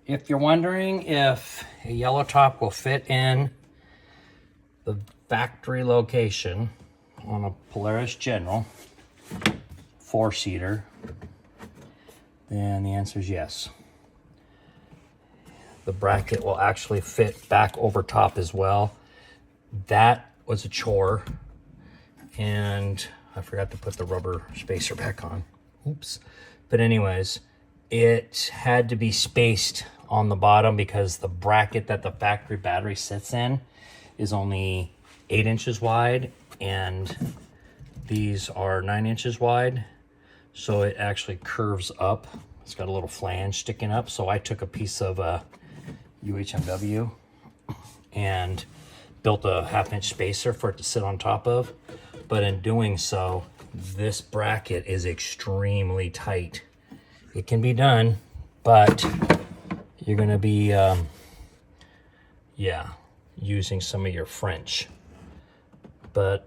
If you're wondering if a yellow top will fit in the factory location on a Polaris General 4-seater, then the answer is yes. The bracket will actually fit back over top as well. That was a chore, and I forgot to put the rubber spacer back on. Oops. But anyways, it had to be spaced on the bottom because the bracket that the factory battery sits in is only 8 inches wide, and these are 9 inches wide. So it actually curves up. It's got a little flange sticking up. So I took a piece of UHMW and built a 1/2-inch spacer for it to sit on top of. But in doing so, this bracket is extremely tight. It can be done, but you're gonna be, using some of your French. But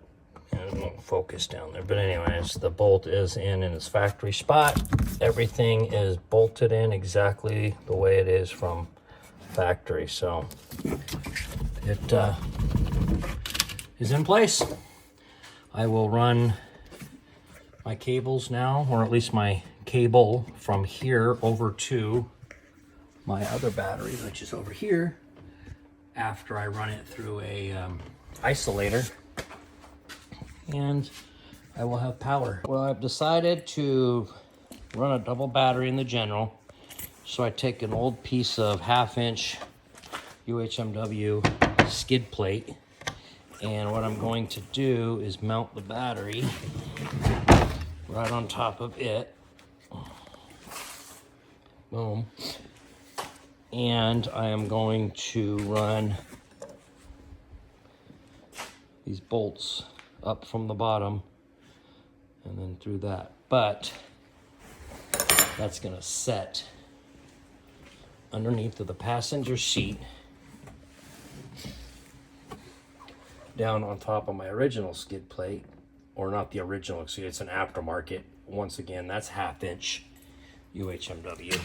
it won't focus down there. But anyways, the bolt is in its factory spot. Everything is bolted in exactly the way it is from factory. So it is in place. I will run my cables now, or at least my cable from here over to my other battery, which is over here, after I run it through a isolator, and I will have power. Well, I've decided to run a double battery in the General, so I take an old piece of 1/2-inch UHMW skid plate, and what I'm going to do is mount the battery right on top of it. Boom. And I am going to run these bolts up from the bottom and then through that. But that's gonna set underneath of the passenger seat down on top of my original skid plate, or not the original, excuse me, it's an aftermarket. Once again, that's 1/2-inch UHMW.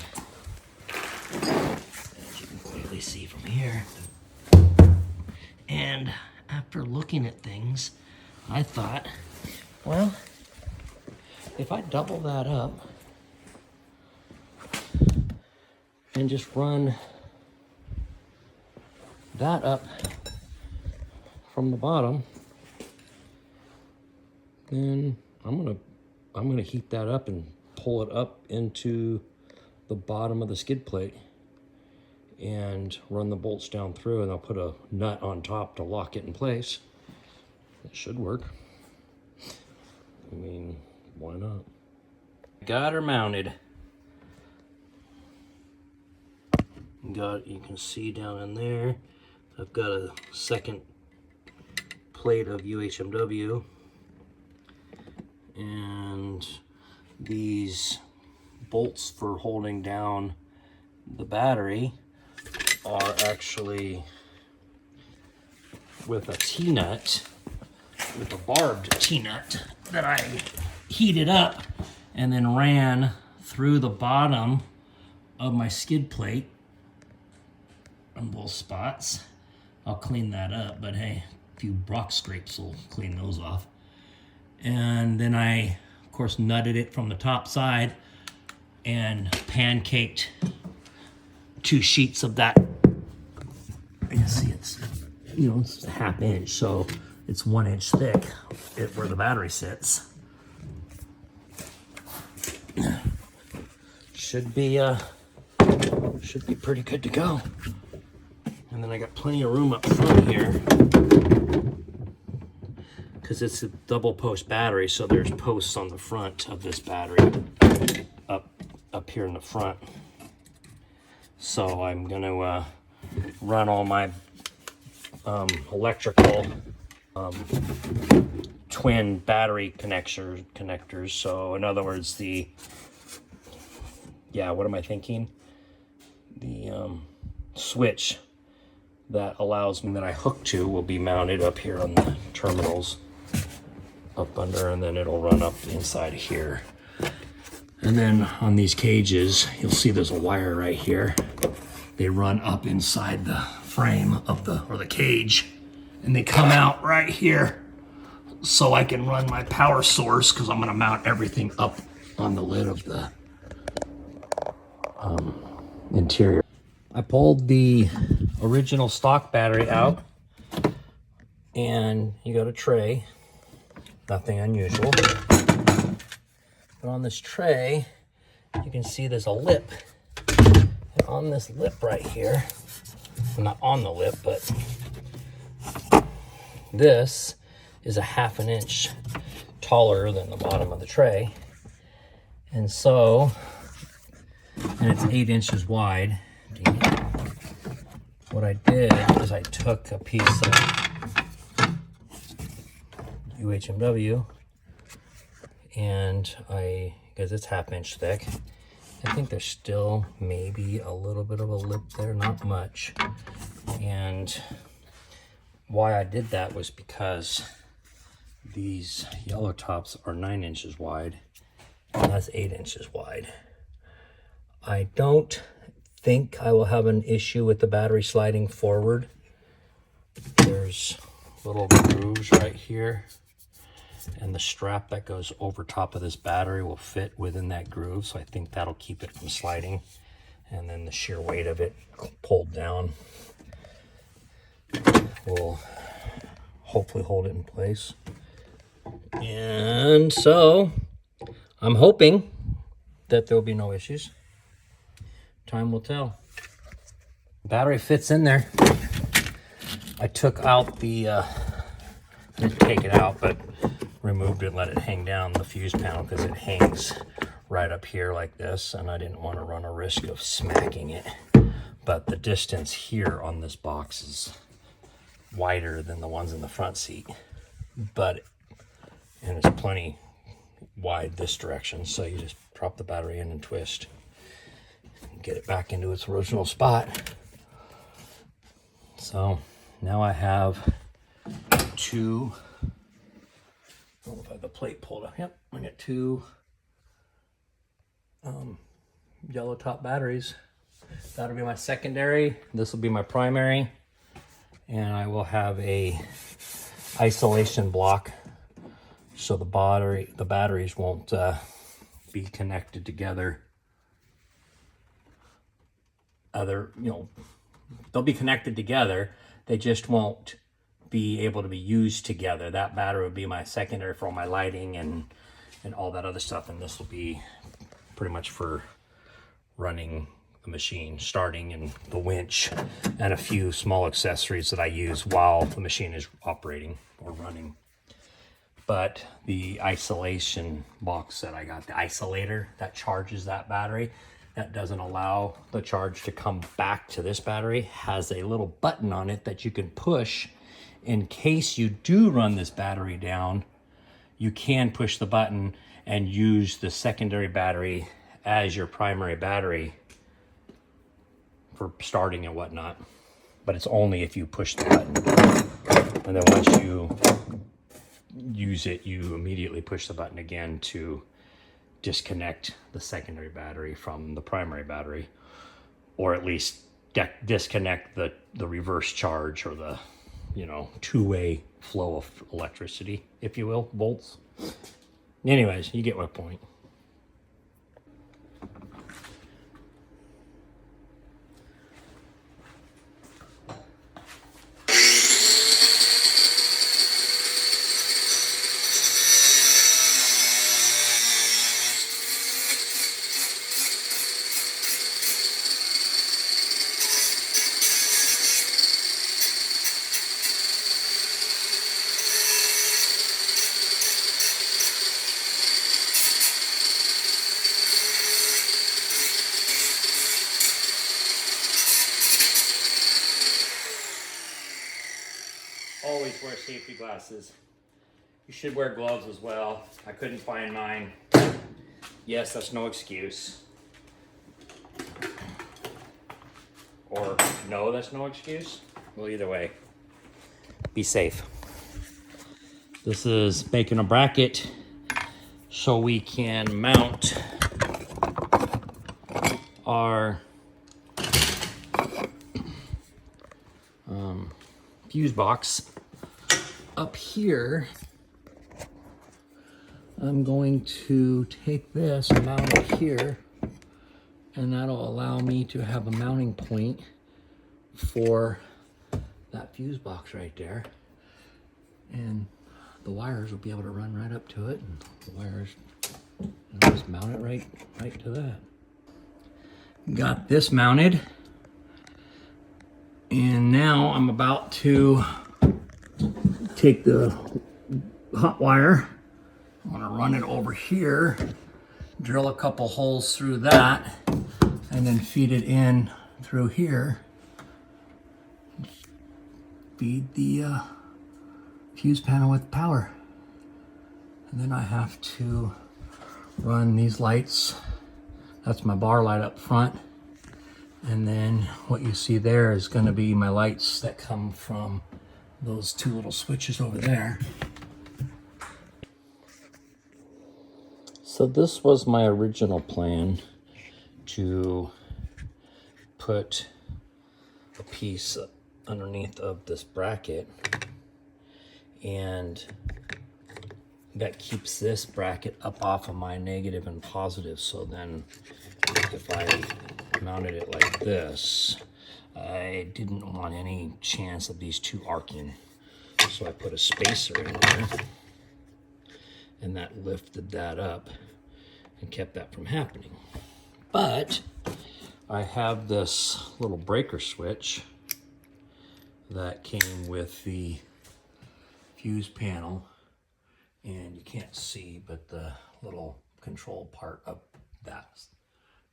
As you can clearly see from here. And after looking at things, I thought, well, if I double that up and just run that up from the bottom, then I'm gonna heat that up and pull it up into the bottom of the skid plate and run the bolts down through, and I'll put a nut on top to lock it in place. It should work. I mean, why not? Got her mounted. You can see down in there, I've got a second plate of UHMW, and these bolts for holding down the battery are actually with a T-nut, with a barbed T-nut that I heated up and then ran through the bottom of my skid plate on both spots. I'll clean that up, but hey, a few rock scrapes will clean those off. And then I, of course, nutted it from the top side and pancaked 2 sheets of that. You see, it's, you know, it's a 1/2 inch, so it's 1 inch thick where the battery sits. Should be pretty good to go. And then I got plenty of room up front here, because it's a double post battery, so there's posts on the front of this battery up here in the front. So I'm gonna run all my electrical twin battery connectors. So in other words, what am I thinking? The switch that allows me, that I hook to, will be mounted up here on the terminals up under, and then it'll run up inside of here. And then on these cages, you'll see there's a wire right here. they run up inside the frame of the cage, and they come out right here so I can run my power source, because I'm going to mount everything up on the lid of the interior. I pulled the original stock battery out, and you got a tray, nothing unusual. But on this tray, you can see there's a lip. And on this lip right here, well, not on the lip, but this is a 1/2 inch taller than the bottom of the tray. And so, and it's 8 inches wide. What I did is I took a piece of UHMW, and because it's 1/2 inch thick, I think there's still maybe a little bit of a lip there, not much. And why I did that was because these yellow tops are 9 inches wide, and that's 8 inches wide. I don't think I will have an issue with the battery sliding forward. There's little grooves right here, and the strap that goes over top of this battery will fit within that groove, so I think that'll keep it from sliding. And then the sheer weight of it pulled down will hopefully hold it in place. And so I'm hoping that there'll be no issues. Time will tell. Battery fits in there. I took out the didn't take it out, but removed it, let it hang down the fuse panel, because it hangs right up here like this, and I didn't want to run a risk of smacking it. But the distance here on this box is wider than the ones in the front seat, and it's plenty wide this direction, so you just drop the battery in and twist and get it back into its original spot. So now I have two, I don't know if I have the plate pulled up. Yep, I got two yellow top batteries. That'll be my secondary, this will be my primary, and I will have a isolation block so the batteries won't be connected together. They'll be connected together, they just won't be able to be used together. That battery would be my secondary for all my lighting and all that other stuff, and this will be pretty much for running the machine, starting, and the winch, and a few small accessories that I use while the machine is operating or running. But the isolation box that I got, the isolator that charges that battery, that doesn't allow the charge to come back to this battery, has a little button on it that you can push in case you do run this battery down. You can push the button and use the secondary battery as your primary battery for starting and whatnot, but it's only if you push the button. And then once you use it, you immediately push the button again to disconnect the secondary battery from the primary battery, or at least disconnect the reverse charge, or the two-way flow of electricity, if you will, volts. Anyways, you get my point. Always wear safety glasses. You should wear gloves as well. I couldn't find mine. Yes, that's no excuse. Or no, that's no excuse. Well, either way, be safe. This is making a bracket so we can mount our fuse box. Up here, I'm going to take this and mount it here, and that'll allow me to have a mounting point for that fuse box right there. And the wires will be able to run right up to it, and the wires, I'll just mount it right to that. Got this mounted, and now I'm about to take the hot wire. I'm gonna run it over here, drill a couple holes through that, and then feed it in through here. Feed the fuse panel with power. And then I have to run these lights. That's my bar light up front. And then what you see there is going to be my lights that come from those two little switches over there. So this was my original plan, to put a piece underneath of this bracket, and that keeps this bracket up off of my negative and positive. So then if I mounted it like this, I didn't want any chance of these two arcing. So I put a spacer in there, and that lifted that up and kept that from happening. But I have this little breaker switch that came with the fuse panel, and you can't see, but the little control part of that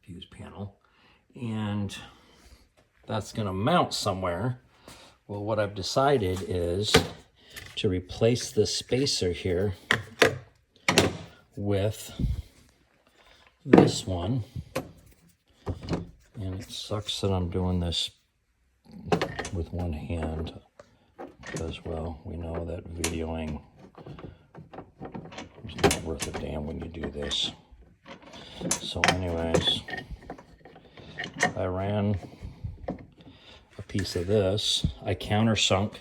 fuse panel, and that's going to mount somewhere. Well, what I've decided is to replace this spacer here with this one, and it sucks that I'm doing this with one hand, because, well, we know that videoing is not worth a damn when you do this. So anyways, I ran a piece of this. I countersunk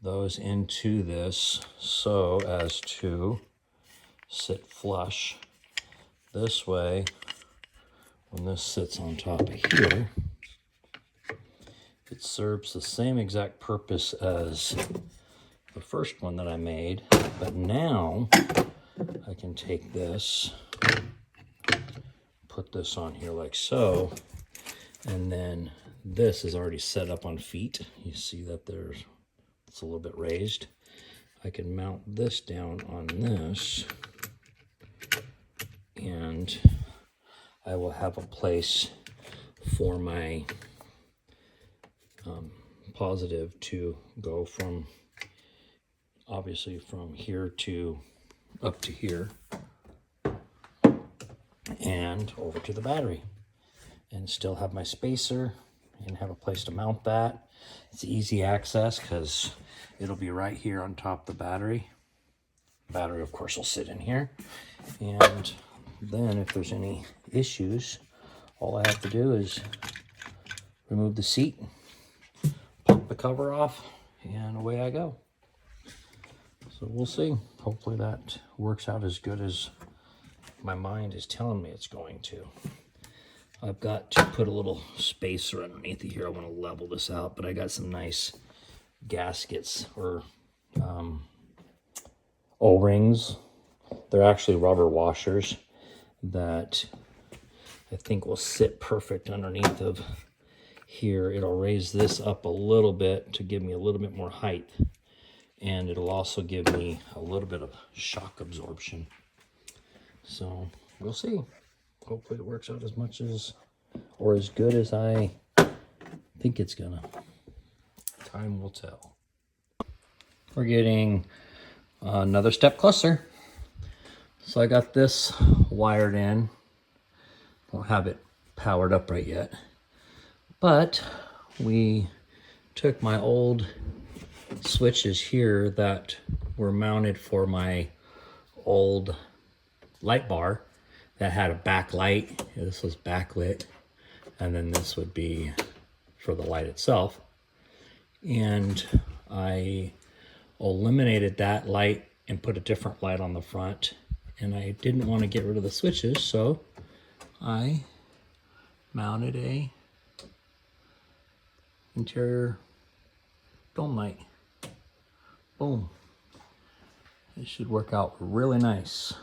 those into this so as to sit flush. This way, when this sits on top of here, it serves the same exact purpose as the first one that I made, but now I can take this, put this on here like so, and then this is already set up on feet. You see that it's a little bit raised. I can mount this down on this, and I will have a place for my positive to go from, obviously, from here to up to here and over to the battery, and still have my spacer and have a place to mount that. It's easy access because it'll be right here on top of the battery. The battery, of course, will sit in here, and then if there's any issues, all I have to do is remove the seat, pop the cover off, and away I go. So we'll see. Hopefully that works out as good as my mind is telling me it's going to. I've got to put a little spacer underneath here. I want to level this out, but I got some nice gaskets or O-rings. They're actually rubber washers that I think will sit perfect underneath of here. It'll raise this up a little bit to give me a little bit more height, and it'll also give me a little bit of shock absorption. So we'll see. Hopefully it works out as much as, or as good as I think it's gonna. Time will tell. We're getting another step closer. So I got this wired in. Don't have it powered up right yet, but we took my old switches here that were mounted for my old light bar that had a backlight. This was backlit, and then this would be for the light itself. and I eliminated that light and put a different light on the front. And I didn't want to get rid of the switches, so I mounted a interior dome light. Boom. It should work out really nice.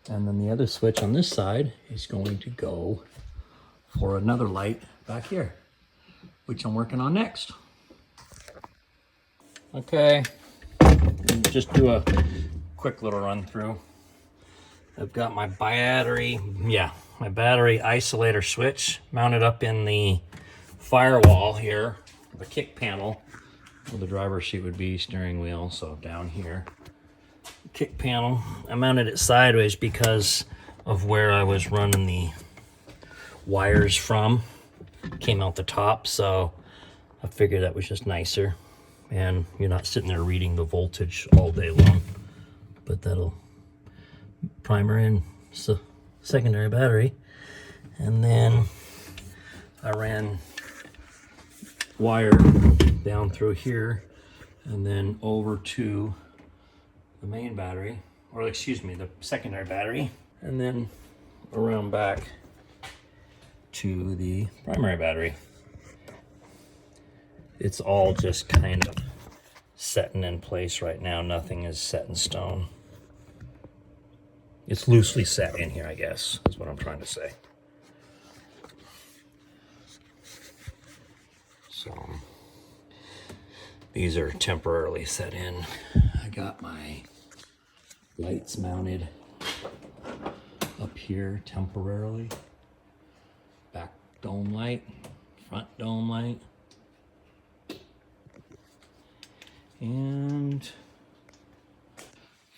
And then the other switch on this side is going to go for another light back here, which I'm working on next. Okay, just do a quick little run through. I've got my battery isolator switch mounted up in the firewall here, the kick panel, where the driver's seat would be, steering wheel, so down here. Kick panel, I mounted it sideways because of where I was running the wires from. Came out the top, so I figured that was just nicer. And you're not sitting there reading the voltage all day long. But that'll primary and secondary battery. And then I ran wire down through here and then over to the main battery, or excuse me, the secondary battery, and then around back to the primary battery. It's all just kind of setting in place right now. Nothing is set in stone. It's loosely set in here, I guess, is what I'm trying to say. So these are temporarily set in. I got my lights mounted up here temporarily. Back dome light, front dome light. And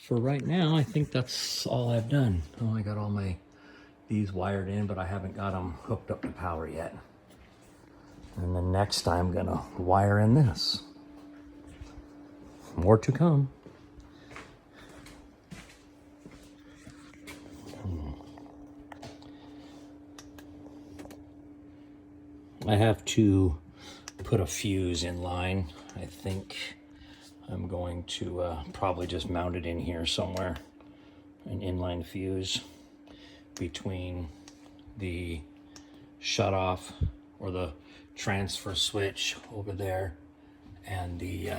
for right now, I think that's all I've done. Oh, I got all these wired in, but I haven't got them hooked up to power yet. And then next I'm gonna wire in this. More to come. I have to put a fuse in line. I think I'm going to probably just mount it in here somewhere. An inline fuse between the shutoff or the transfer switch over there and the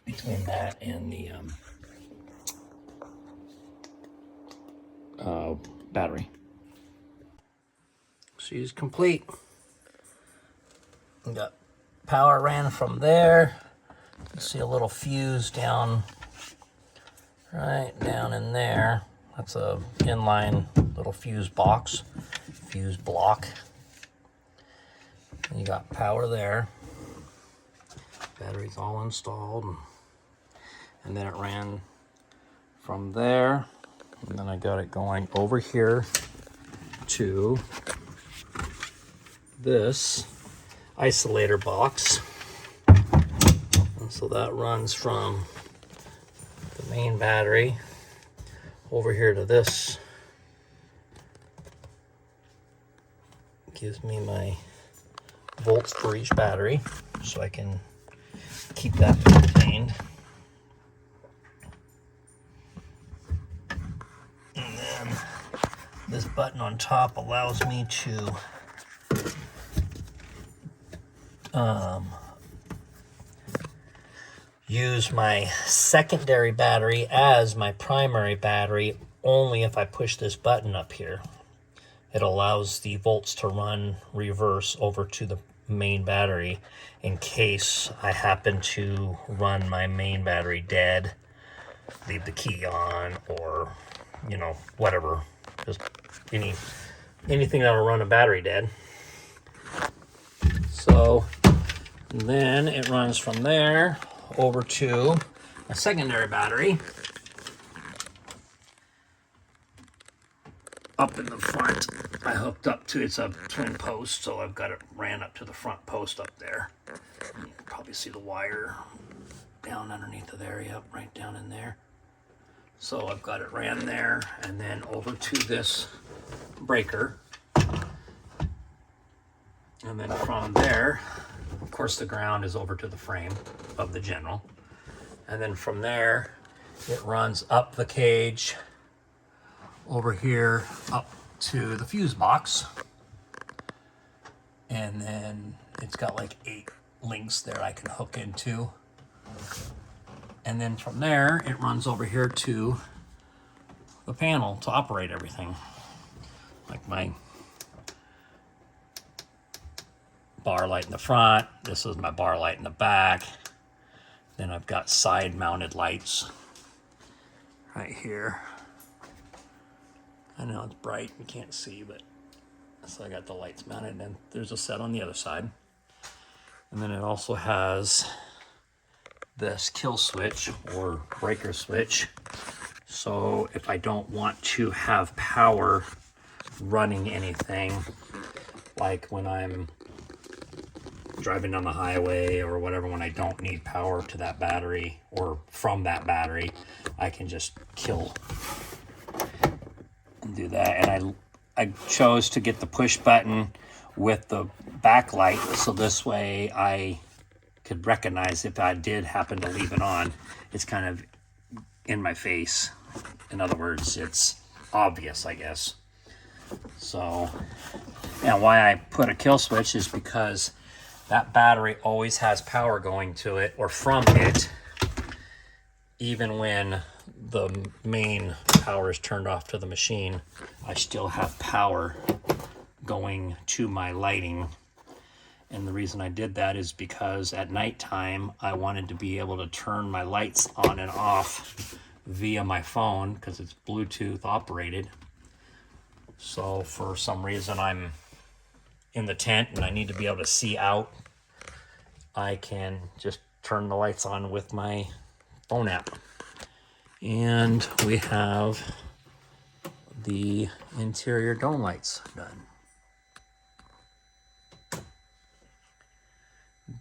between that and the battery. She's complete. We got power ran from there. You see a little fuse down right down in there. That's a inline little fuse box, fuse block. And you got power there. Battery's all installed. And then it ran from there. And then I got it going over here to this isolator box. And so that runs from the main battery over here to this. Gives me my volts for each battery so I can keep that maintained. And then this button on top allows me to use my secondary battery as my primary battery only if I push this button up here. It allows the volts to run reverse over to the main battery in case I happen to run my main battery dead, leave the key on, or you know, whatever. Just anything that'll run a battery dead. So then it runs from there over to a secondary battery up in the front. I hooked up to, it's a twin post, so I've got it ran up to the front post up there. And you can probably see the wire down underneath of there, yep, right down in there. So I've got it ran there and then over to this breaker. And then from there, of course, the ground is over to the frame of the General. And then from there, it runs up the cage over here up to the fuse box. And then it's got like 8 links there I can hook into. And then from there, it runs over here to the panel to operate everything. Like my bar light in the front, this is my bar light in the back. Then I've got side mounted lights right here. I know it's bright, you can't see, but so I got the lights mounted, and there's a set on the other side. And then it also has this kill switch or breaker switch. So if I don't want to have power running anything, like when I'm driving down the highway or whatever, when I don't need power to that battery or from that battery, I can just kill and do that. And I chose to get the push button with the backlight, so this way I could recognize if I did happen to leave it on, it's kind of in my face. In other words, it's obvious, I guess. So, and why I put a kill switch is because that battery always has power going to it or from it, even when the main power is turned off to the machine. I still have power going to my lighting. And the reason I did that is because at nighttime, I wanted to be able to turn my lights on and off via my phone because it's Bluetooth operated. So for some reason I'm in the tent and I need to be able to see out, I can just turn the lights on with my phone app. And we have the interior dome lights done.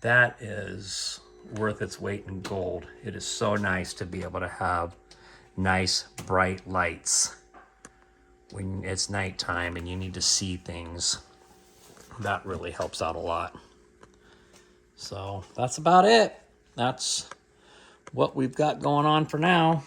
That is worth its weight in gold. It is so nice to be able to have nice bright lights when it's nighttime and you need to see things. That really helps out a lot. So that's about it. That's what we've got going on for now.